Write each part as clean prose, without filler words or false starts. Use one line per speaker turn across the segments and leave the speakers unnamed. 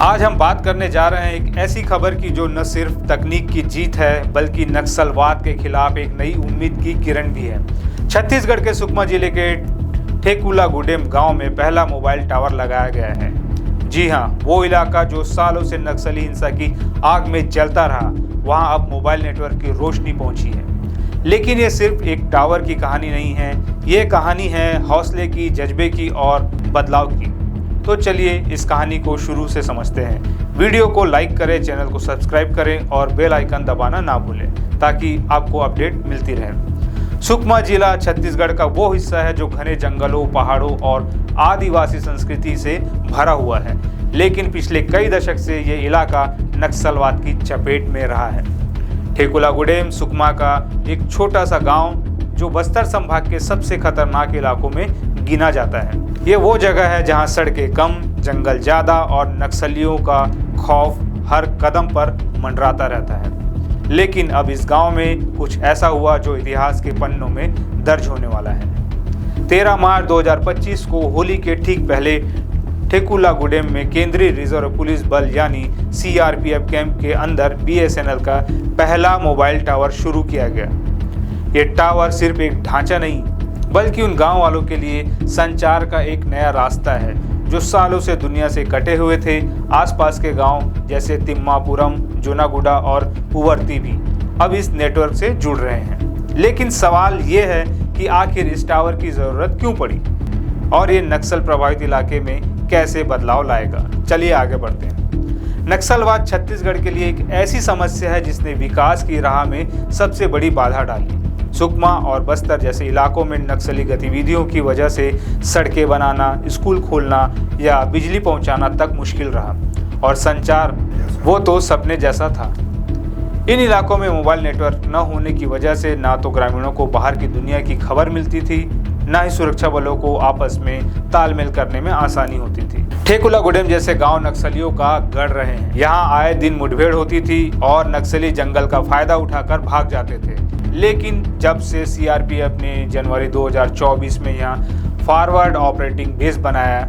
आज हम बात करने जा रहे हैं एक ऐसी खबर की जो न सिर्फ तकनीक की जीत है बल्कि नक्सलवाद के खिलाफ एक नई उम्मीद की किरण भी है। छत्तीसगढ़ के सुकमा जिले के ठेकुलागुडेम गांव में पहला मोबाइल टावर लगाया गया है। जी हां, वो इलाका जो सालों से नक्सली हिंसा की आग में जलता रहा, वहां अब मोबाइल नेटवर्क की रोशनी पहुंची है। लेकिन ये सिर्फ एक टावर की कहानी नहीं है, ये कहानी है हौसले की, जज्बे की और बदलाव की। तो चलिए इस कहानी को शुरू से समझते हैं। वीडियो को लाइक करें, चैनल को सब्सक्राइब करें और बेल आइकन दबाना ना भूलें ताकि आपको अपडेट मिलती रहे। सुकमा जिला छत्तीसगढ़ का वो हिस्सा है जो घने जंगलों, पहाड़ों और आदिवासी संस्कृति से भरा हुआ है, लेकिन पिछले कई दशक से ये इलाका नक्सलवाद की चपेट में रहा है। ठेकुलागुडेम सुकमा का एक छोटा सा गांव जो बस्तर संभाग के सबसे खतरनाक इलाकों में गिना जाता है। ये वो जगह है जहां सड़कें कम, जंगल ज्यादा और नक्सलियों का खौफ हर कदम पर मंडराता रहता है। लेकिन अब इस गांव में कुछ ऐसा हुआ जो इतिहास के पन्नों में दर्ज होने वाला है। 13 मार्च 2025 को होली के ठीक पहले ठेकुलागुडेम में केंद्रीय रिजर्व पुलिस बल यानी CRPF कैंप के अंदर BSNL का पहला मोबाइल टावर शुरू किया गया। ये टावर सिर्फ एक ढांचा नहीं बल्कि उन गांव वालों के लिए संचार का एक नया रास्ता है जो सालों से दुनिया से कटे हुए थे। आसपास के गांव जैसे तिम्मापुरम, जोनागुडा और पुवर्ती भी अब इस नेटवर्क से जुड़ रहे हैं। लेकिन सवाल ये है कि आखिर इस टावर की ज़रूरत क्यों पड़ी और ये नक्सल प्रभावित इलाके में कैसे बदलाव लाएगा। चलिए आगे बढ़ते हैं। नक्सलवाद छत्तीसगढ़ के लिए एक ऐसी समस्या है जिसने विकास की राह में सबसे बड़ी बाधा डाली। सुकमा और बस्तर जैसे इलाकों में नक्सली गतिविधियों की वजह से सड़कें बनाना, स्कूल खोलना या बिजली पहुंचाना तक मुश्किल रहा और संचार वो तो सपने जैसा था। इन इलाकों में मोबाइल नेटवर्क न होने की वजह से ना तो ग्रामीणों को बाहर की दुनिया की खबर मिलती थी, ना ही सुरक्षा बलों को आपस में तालमेल करने में आसानी होती थी। ठेकुलागुडेम जैसे गांव नक्सलियों का गढ़ रहे हैं। यहाँ आए दिन मुठभेड़ होती थी और नक्सली जंगल का फायदा उठाकर भाग जाते थे। लेकिन जब से CRPF ने जनवरी 2024 में यहाँ फॉरवर्ड ऑपरेटिंग बेस बनाया,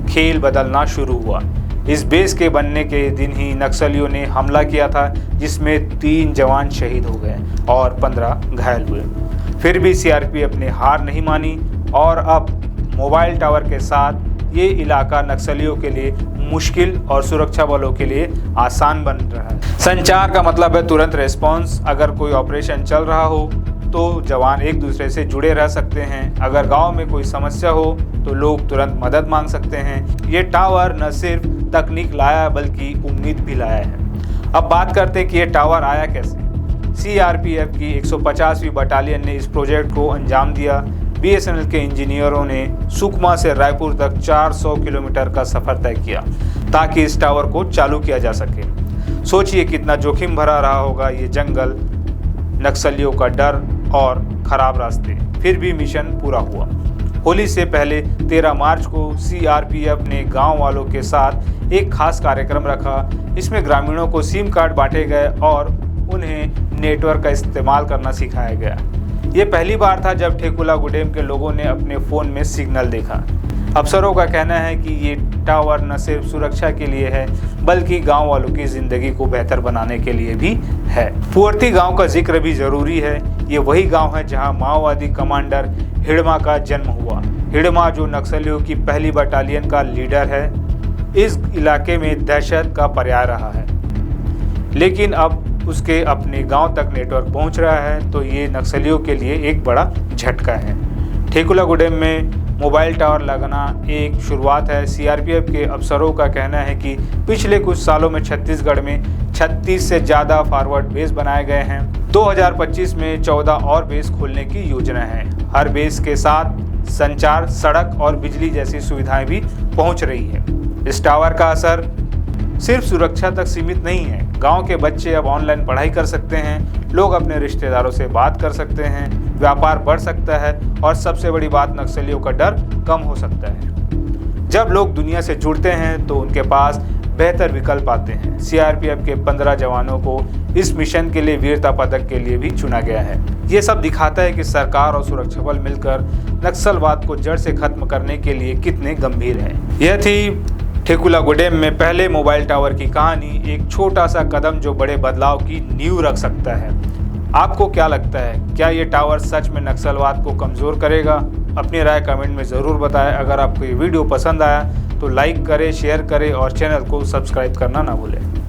खेल बदलना शुरू हुआ। इस बेस के बनने के दिन ही नक्सलियों ने हमला किया था जिसमें 3 जवान शहीद हो गए और 15 घायल हुए। फिर भी CRPF ने हार नहीं मानी और अब मोबाइल टावर के साथ ये इलाका नक्सलियों के लिए मुश्किल और सुरक्षा बलों के लिए आसान बन रहा है। संचार का मतलब है तुरंत रिस्पॉन्स। अगर कोई ऑपरेशन चल रहा हो तो जवान एक दूसरे से जुड़े रह सकते हैं। अगर गांव में कोई समस्या हो तो लोग तुरंत मदद मांग सकते हैं। ये टावर न सिर्फ तकनीक लाया बल्कि उम्मीद भी लाया है। अब बात करते हैं कि ये टावर आया कैसे। CRPF की 150वीं बटालियन ने इस प्रोजेक्ट को अंजाम दिया। BSNL के इंजीनियरों ने सुकमा से रायपुर तक 400 किलोमीटर का सफर तय किया ताकि इस टावर को चालू किया जा सके। सोचिए कितना जोखिम भरा रहा होगा ये जंगल, नक्सलियों का डर और खराब रास्ते। फिर भी मिशन पूरा हुआ। होली से पहले 13 मार्च को CRPF ने गांव वालों के साथ एक खास कार्यक्रम रखा। इसमें ग्रामीणों को सिम कार्ड बांटे गए और उन्हें नेटवर्क का इस्तेमाल करना सिखाया गया। ये पहली बार था जब ठेकुलागुडेम के लोगों ने अपने फ़ोन में सिग्नल देखा। अफसरों का कहना है कि ये टावर न सिर्फ सुरक्षा के लिए है बल्कि गांव वालों की ज़िंदगी को बेहतर बनाने के लिए भी है। पुवर्ती गांव का जिक्र भी ज़रूरी है। ये वही गांव है जहां माओवादी कमांडर हिड़मा का जन्म हुआ। हिड़मा जो नक्सलियों की पहली बटालियन का लीडर है, इस इलाके में दहशत का पर्याय रहा है। लेकिन अब उसके अपने गांव तक नेटवर्क पहुंच रहा है तो ये नक्सलियों के लिए एक बड़ा झटका है। ठेकुलागुडेम में मोबाइल टावर लगाना एक शुरुआत है। CRPF के अफसरों का कहना है कि पिछले कुछ सालों में छत्तीसगढ़ में 36 से ज़्यादा फॉरवर्ड बेस बनाए गए हैं। 2025 में 14 और बेस खोलने की योजना है। हर बेस के साथ संचार, सड़क और बिजली जैसी सुविधाएं भी पहुंच रही है। इस टावर का असर सिर्फ सुरक्षा तक सीमित नहीं है। गांव के बच्चे अब ऑनलाइन पढ़ाई कर सकते हैं, लोग अपने रिश्तेदारों से बात कर सकते हैं, व्यापार बढ़ सकता है और सबसे बड़ी बात, नक्सलियों का डर कम हो सकता है। जब लोग दुनिया से जुड़ते हैं तो उनके पास बेहतर विकल्प आते हैं। CRPF के 15 जवानों को इस मिशन के लिए वीरता पदक के लिए भी चुना गया है। ये सब दिखाता है कि सरकार और सुरक्षा बल मिलकर नक्सलवाद को जड़ से खत्म करने के लिए कितने गंभीर हैं। यह थी ठेकुला गुडेम में पहले मोबाइल टावर की कहानी एक छोटा सा कदम जो बड़े बदलाव की नींव रख सकता है। आपको क्या लगता है, क्या ये टावर सच में नक्सलवाद को कमज़ोर करेगा? अपनी राय कमेंट में ज़रूर बताएं। अगर आपको ये वीडियो पसंद आया तो लाइक करें, शेयर करें और चैनल को सब्सक्राइब करना ना भूलें।